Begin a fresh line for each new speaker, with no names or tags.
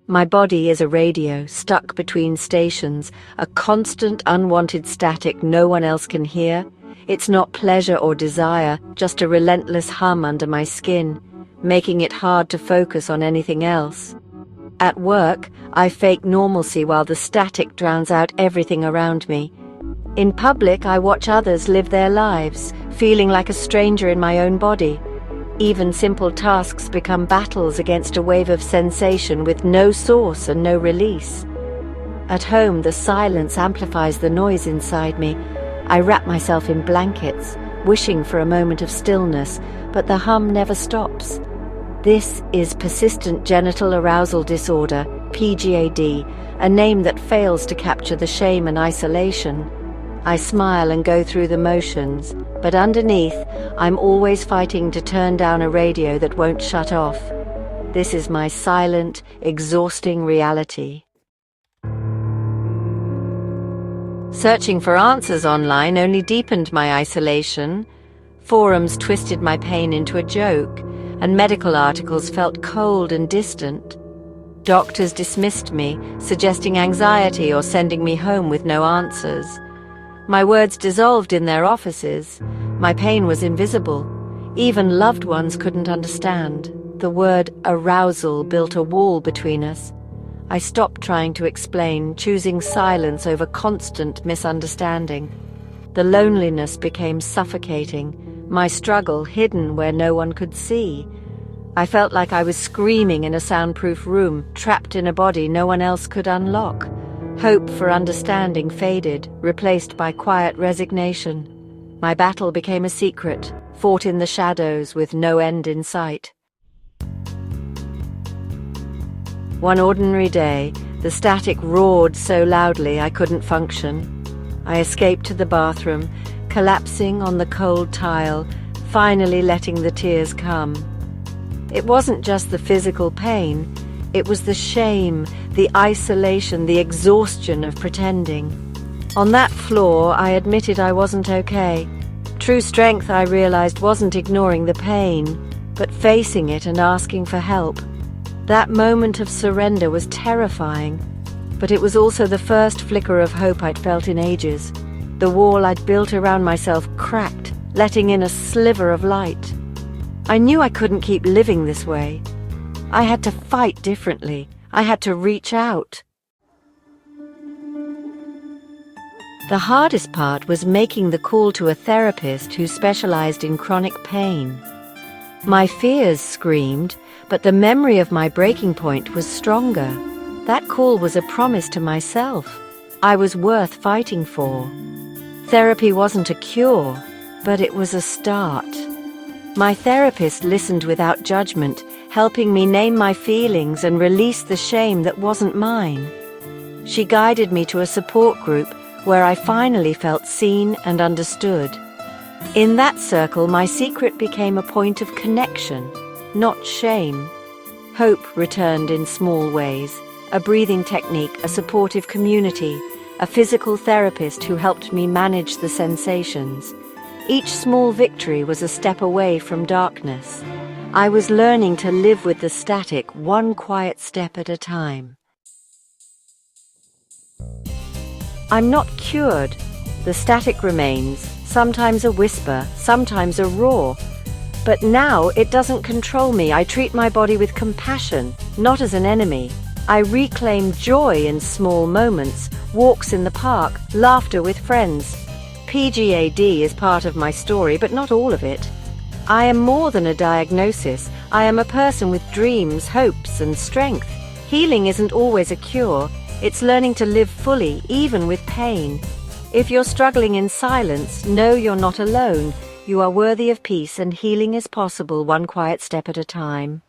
My body is a radio stuck between stations, a constant unwanted static no one else can hear. It's not pleasure or desire, just a relentless hum under my skin, making it hard to focus on anything else. At work, I fake normalcy while the static drowns out everything around me. In public, I watch others live their lives, feeling like a stranger in my own body. Even simple tasks become battles against a wave of sensation with no source and no release. At home, the silence amplifies the noise inside me. I wrap myself in blankets, wishing for a moment of stillness, but the hum never stops. This is persistent genital arousal disorder, PGAD, a name that fails to capture the shame and isolation. I smile and go through the motions, but underneath, I'm always fighting to turn down a radio that won't shut off. This is my silent, exhausting reality. Searching for answers online only deepened my isolation. Forums twisted my pain into a joke, and medical articles felt cold and distant. Doctors dismissed me, suggesting anxiety or sending me home with no answers. My words dissolved in their offices. My pain was invisible. Even loved ones couldn't understand. The word arousal built a wall between us. I stopped trying to explain, choosing silence over constant misunderstanding. The loneliness became suffocating, my struggle hidden where no one could see. I felt like I was screaming in a soundproof room, trapped in a body no one else could unlock. Hope for understanding faded, replaced by quiet resignation. My battle became a secret, fought in the shadows with no end in sight. One ordinary day, the static roared so loudly I couldn't function. I escaped to the bathroom, collapsing on the cold tile, finally letting the tears come. It wasn't just the physical pain, it was the shame, the isolation, the exhaustion of pretending. On that floor, I admitted I wasn't okay. True strength, I realized, wasn't ignoring the pain, but facing it and asking for help. That moment of surrender was terrifying, but it was also the first flicker of hope I'd felt in ages. The wall I'd built around myself cracked, letting in a sliver of light. I knew I couldn't keep living this way. I had to fight differently. I had to reach out. The hardest part was making the call to a therapist who specialized in chronic pain. My fears screamed, but the memory of my breaking point was stronger. That call was a promise to myself. I was worth fighting for. Therapy wasn't a cure, but it was a start. My therapist listened without judgment, helping me name my feelings and release the shame that wasn't mine. She guided me to a support group where I finally felt seen and understood. In that circle, my secret became a point of connection, not shame. Hope returned in small ways, a breathing technique, a supportive community, a physical therapist who helped me manage the sensations. Each small victory was a step away from darkness. I was learning to live with the static, one quiet step at a time. I'm not cured. The static remains, sometimes a whisper, sometimes a roar. But now it doesn't control me. I treat my body with compassion, not as an enemy. I reclaim joy in small moments, walks in the park, laughter with friends. PGAD is part of my story, but not all of it. I am more than a diagnosis. I am a person with dreams, hopes, and strength. Healing isn't always a cure. It's learning to live fully, even with pain. If you're struggling in silence, know you're not alone. You are worthy of peace, and healing is possible, one quiet step at a time.